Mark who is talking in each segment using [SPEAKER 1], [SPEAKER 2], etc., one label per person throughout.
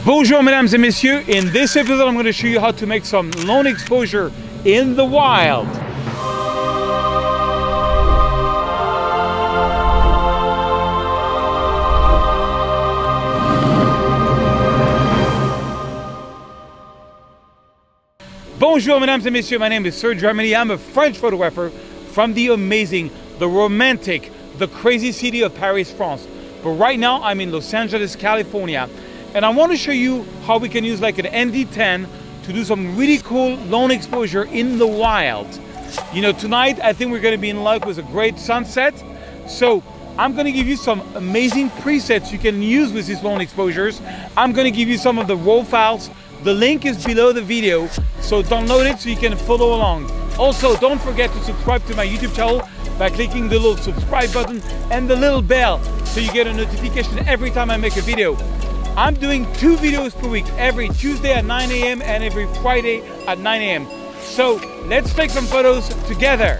[SPEAKER 1] Bonjour mesdames et messieurs, in this episode I'm going to show you how to make some long exposure in the wild. Bonjour mesdames et messieurs, my name is Serge Ramelli. I'm a French photographer from the amazing, the romantic, the crazy city of Paris, France. But right now I'm in Los Angeles, California. And I want to show you how we can use like an ND10 to do some really cool long exposure in the wild. You know, tonight I think we're going to be in luck with a great sunset. So I'm going to give you some amazing presets you can use with these long exposures. I'm going to give you some of the raw files. The link is below the video, so download it so you can follow along. Also, don't forget to subscribe to my YouTube channel by clicking the little subscribe button and the little bell so you get a notification every time I make a video. I'm doing 2 videos per week, every Tuesday at 9 a.m. and every Friday at 9 a.m. So let's take some photos together.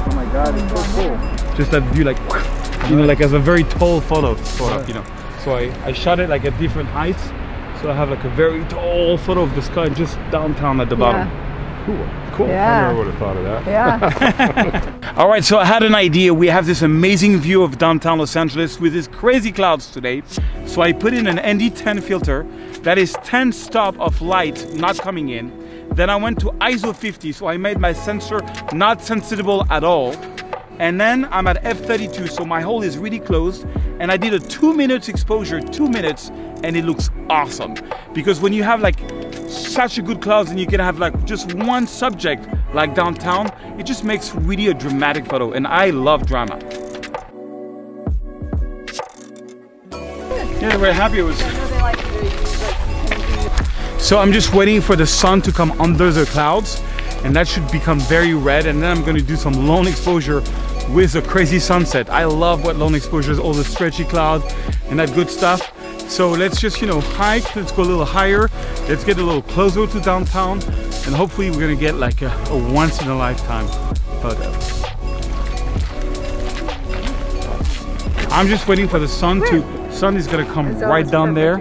[SPEAKER 1] Oh my God, it's so cool. Just that view, like, you know, like as a very tall photo, sort of, you know. So I shot it like at different heights. So I have like a very tall photo of the sky just downtown at the bottom. Cool.
[SPEAKER 2] Yeah.
[SPEAKER 3] I never would have thought of that.
[SPEAKER 2] Yeah.
[SPEAKER 1] All right, so I had an idea. We have this amazing view of downtown Los Angeles with these crazy clouds today. So I put in an ND10 filter that is 10 stop of light not coming in. Then I went to ISO 50, so I made my sensor not sensitive at all. And then I'm at f32, so my hole is really closed. And I did a 2 minutes exposure, 2 minutes, and it looks awesome. Because when you have like such a good clouds and you can have like just one subject like downtown, it just makes really a dramatic photo, and I love drama. Yeah, we're happy with it. So I'm just waiting for the sun to come under the clouds, and that should become very red, and then I'm going to do some long exposure with a crazy sunset. I love what long exposure is, all the stretchy cloud and that good stuff. So let's just, you know, hike, let's go a little higher, let's get a little closer to downtown, and hopefully we're gonna get like a once in a lifetime photo. I'm just waiting for the sun is gonna come right down there,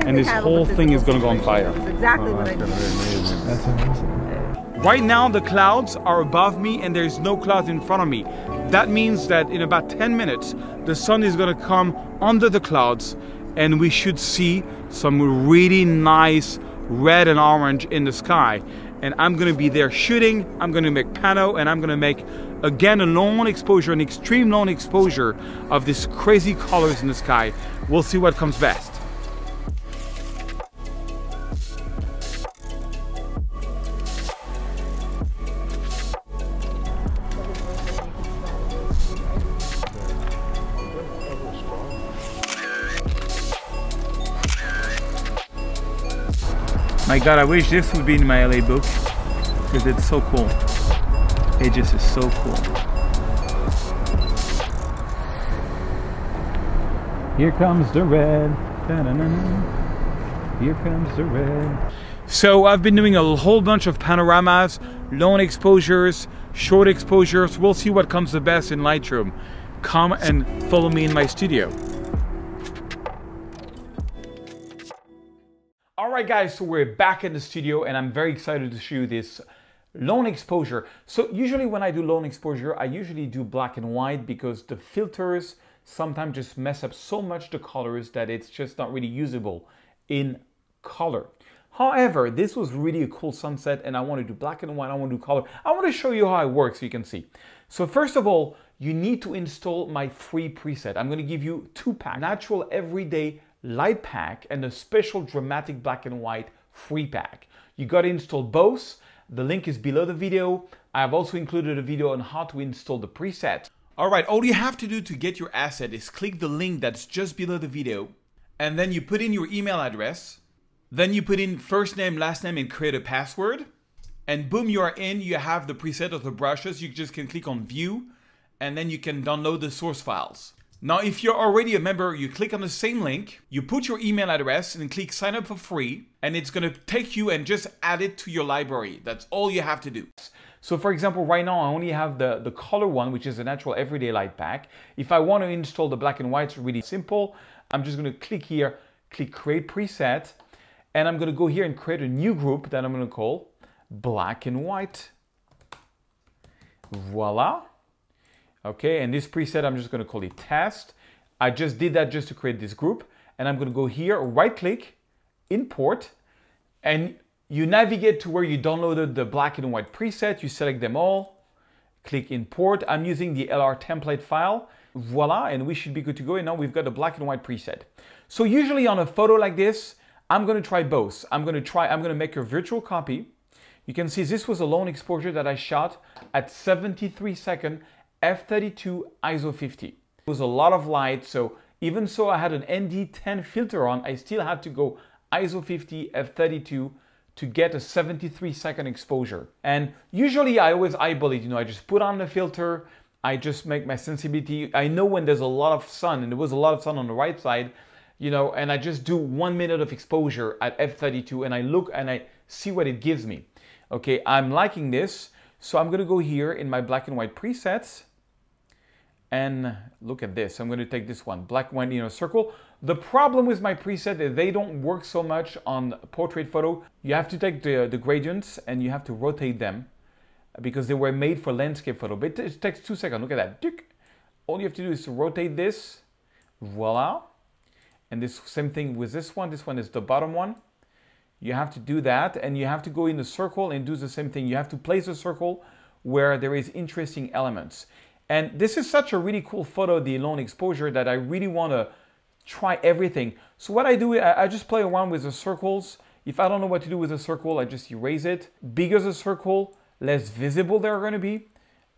[SPEAKER 1] and this whole thing is gonna go on fire.
[SPEAKER 2] That's exactly what I did.
[SPEAKER 3] That's amazing.
[SPEAKER 1] Right now the clouds are above me and there's no clouds in front of me. That means that in about 10 minutes, the sun is gonna come under the clouds, and we should see some really nice red and orange in the sky. And I'm gonna be there shooting, I'm gonna make pano, and I'm gonna make, again, a long exposure, an extreme long exposure of these crazy colors in the sky. We'll see what comes best. My God, I wish this would be in my LA book, because it's so cool. It just is so cool. Here comes the red. Da-na-na-na. Here comes the red. So I've been doing a whole bunch of panoramas, long exposures, short exposures. We'll see what comes the best in Lightroom. Come and follow me in my studio. Alright guys, so we're back in the studio and I'm very excited to show you this long exposure. So usually when I do long exposure, I usually do black and white because the filters sometimes just mess up so much the colors that it's just not really usable in color. However, this was really a cool sunset and I want to do black and white, I want to do color. I want to show you how it works so you can see. So first of all, you need to install my free preset. I'm going to give you 2 packs, natural everyday light pack and a special dramatic black and white free pack. You got to install both. The link is below the video. I have also included a video on how to install the preset. All right, all you have to do to get your asset is click the link that's just below the video, and then you put in your email address, then you put in first name, last name, and create a password, and boom, you are in. You have the preset of the brushes. You just can click on view, and then you can download the source files. Now, if you're already a member, you click on the same link, you put your email address and click sign up for free, and it's gonna take you and just add it to your library. That's all you have to do. So for example, right now I only have the color one, which is a natural everyday light pack. If I want to install the black and white, it's really simple. I'm just going to click here, click create preset, and I'm going to go here and create a new group that I'm going to call black and white. Voila. Okay, and this preset, I'm just going to call it test. I just did that just to create this group. And I'm going to go here, right click, import, and you navigate to where you downloaded the black and white preset. You select them all, click import. I'm using the LR template file. Voila, and we should be good to go. And now we've got a black and white preset. So usually on a photo like this, I'm going to try both. I'm going to make a virtual copy. You can see this was a lone exposure that I shot at 73 second f32 ISO 50. It was a lot of light, so even so I had an ND10 filter on, I still had to go ISO 50 f32 to get a 73 second exposure. And usually I always eyeball it, I just put on the filter, I just make my sensibility. I know when there's a lot of sun, and there was a lot of sun on the right side, and I just do 1 minute of exposure at f32 and I look and I see what it gives me. Okay, I'm liking this, so I'm gonna go here in my black and white presets. And look at this, I'm going to take this one, black, white, circle. The problem with my preset is they don't work so much on portrait photo. You have to take the gradients and you have to rotate them because they were made for landscape photo. But it takes 2 seconds, look at that. All you have to do is to rotate this, voila. And this same thing with this one is the bottom one. You have to do that and you have to go in the circle and do the same thing. You have to place a circle where there is interesting elements. And this is such a really cool photo, the lone exposure, that I really want to try everything. So what I do, I just play around with the circles. If I don't know what to do with a circle, I just erase it. Bigger the circle, less visible they're going to be.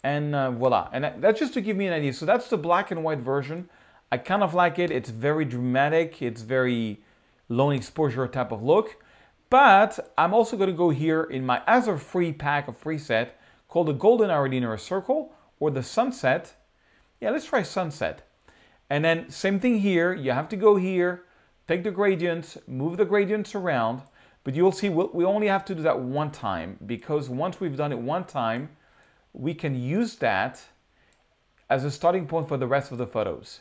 [SPEAKER 1] And voila. And that's just to give me an idea. So that's the black and white version. I kind of like it. It's very dramatic. It's very lone exposure type of look. But I'm also going to go here in my other free pack of preset called the golden hour linear circle, or the sunset. Yeah, let's try sunset. And then same thing here, you have to go here, take the gradients, move the gradients around, but you'll see we only have to do that one time, because once we've done it one time, we can use that as a starting point for the rest of the photos.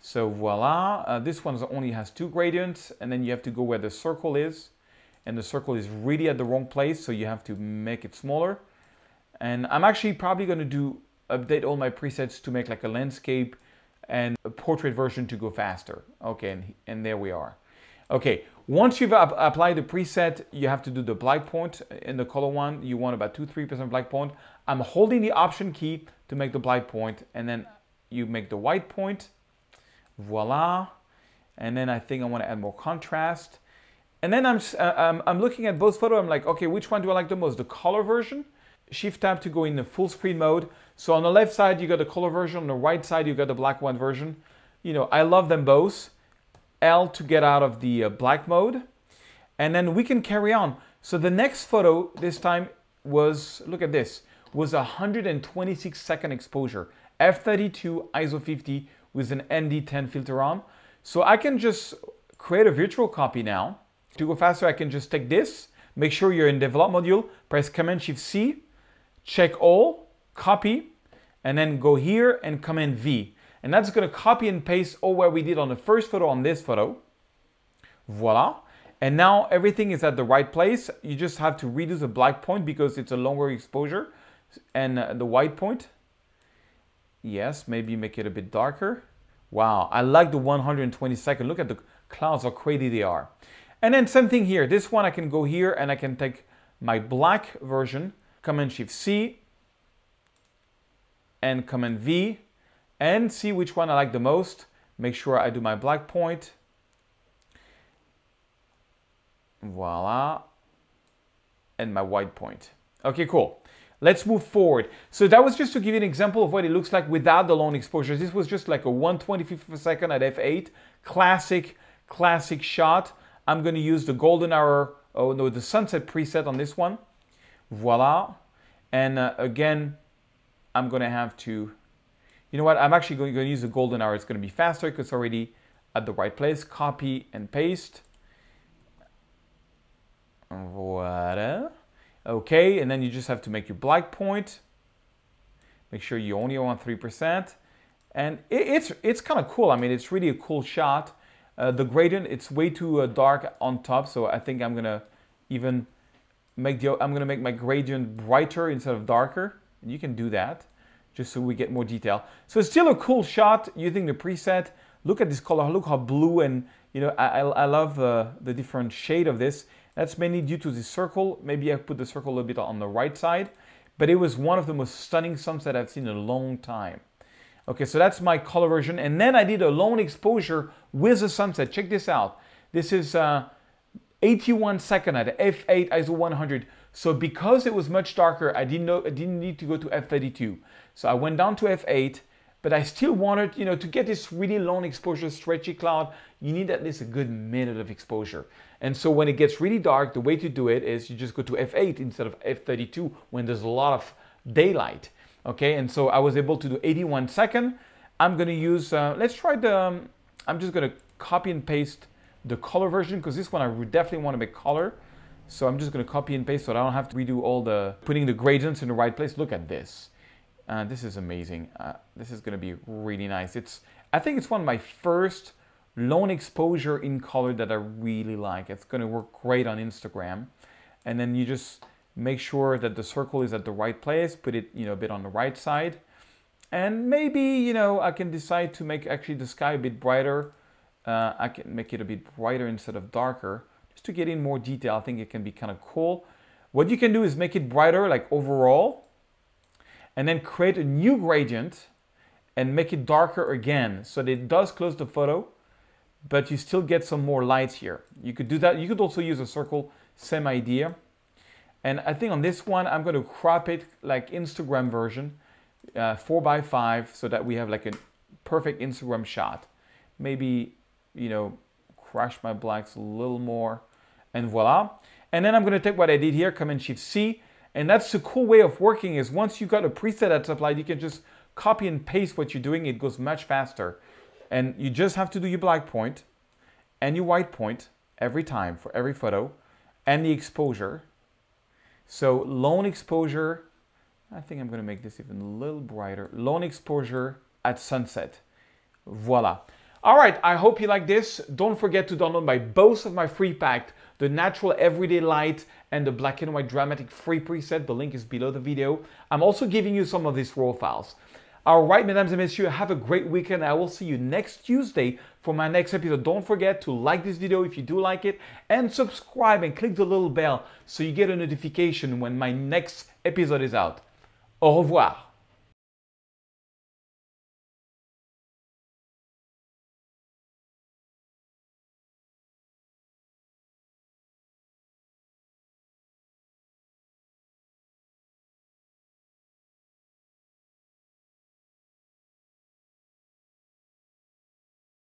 [SPEAKER 1] So voila, this one only has 2 gradients, and then you have to go where the circle is, and the circle is really at the wrong place, so you have to make it smaller. And I'm actually probably going to update all my presets to make like a landscape and a portrait version to go faster. Okay, and there we are. Okay, once you've applied the preset, you have to do the black point in the color one. You want about 2-3% black point. I'm holding the option key to make the black point, and then you make the white point. Voila. And then I think I want to add more contrast. And then I'm looking at both photos. I'm like, okay, which one do I like the most? The color version? Shift tab to go in the full screen mode. So on the left side, you got the color version. On the right side, you got the black white version. I love them both. L to get out of the black mode. And then we can carry on. So the next photo this time was, look at this, was 126 second exposure. F32 ISO 50 with an ND10 filter on. So I can just create a virtual copy now. To go faster, I can just take this, make sure you're in develop module, press Command Shift C, check all, copy, and then go here and Command V. And that's going to copy and paste all what we did on the first photo on this photo. Voila. And now everything is at the right place. You just have to redo the black point because it's a longer exposure. And the white point. Yes, maybe make it a bit darker. Wow, I like the 120 second. Look at the clouds, how crazy they are. And then same thing here. This one I can go here and I can take my black version, Command Shift C and Command V, and see which one I like the most. Make sure I do my black point. Voila. And my white point. Okay, cool. Let's move forward. So that was just to give you an example of what it looks like without the lone exposure. This was just like a 1/25 of a second at f8. Classic shot. I'm going to use the golden hour, the sunset preset on this one. Voila. And again, I'm going to have to, you know what? I'm actually going to use the golden hour. It's going to be faster because it's already at the right place. Copy and paste. Voila. Okay, and then you just have to make your black point. Make sure you only want 3%. And it's kind of cool. I mean, it's really a cool shot. The gradient, it's way too dark on top, so I think I'm gonna even make my gradient brighter instead of darker. You can do that, just so we get more detail. So it's still a cool shot using the preset. Look at this color. Look how blue, and you know, I love the different shade of this. That's mainly due to the circle. Maybe I put the circle a little bit on the right side, but it was one of the most stunning sunsets I've seen in a long time. Okay, so that's my color version. And then I did a long exposure with the sunset. Check this out. This is 81 second at f8 ISO 100. So because it was much darker, I didn't need to go to f32. So I went down to f8, but I still wanted, you know, to get this really long exposure, stretchy cloud, you need at least a good minute of exposure. And so when it gets really dark, the way to do it is you just go to f8 instead of f32 when there's a lot of daylight. Okay, and so I was able to do 81 second. I'm gonna use, let's try the, I'm just gonna copy and paste the color version because this one I definitely want to make color. So I'm just gonna copy and paste so I don't have to redo all the, putting the gradients in the right place. Look at this. This is amazing. This is gonna be really nice. I think it's one of my first long exposure in color that I really like. It's gonna work great on Instagram. And then you just make sure that the circle is at the right place, put it, you know, a bit on the right side. And maybe, you know, I can decide to make actually the sky a bit brighter. I can make it a bit brighter instead of darker, just to get in more detail. I think it can be kind of cool. What you can do is make it brighter, like overall, and then create a new gradient and make it darker again, so that it does close the photo, but you still get some more lights here. You could do that. You could also use a circle, same idea. And I think on this one, I'm going to crop it like Instagram version, 4:5, so that we have like a perfect Instagram shot. Maybe, you know, crash my blacks a little more, and voila. And then I'm going to take what I did here, Command-Shift-C, and that's the cool way of working is once you got a preset that's applied, you can just copy and paste what you're doing. It goes much faster. And you just have to do your black point and your white point every time for every photo, and the exposure. So long exposure, I think I'm going to make this even a little brighter. Long exposure at sunset. Voila. All right, I hope you like this. Don't forget to download both of my free pack, the natural everyday light and the black and white dramatic free preset. The link is below the video. I'm also giving you some of these raw files. All right, mesdames et messieurs, have a great weekend. I will see you next Tuesday for my next episode. Don't forget to like this video if you do like it, and subscribe and click the little bell so you get a notification when my next episode is out. Au revoir.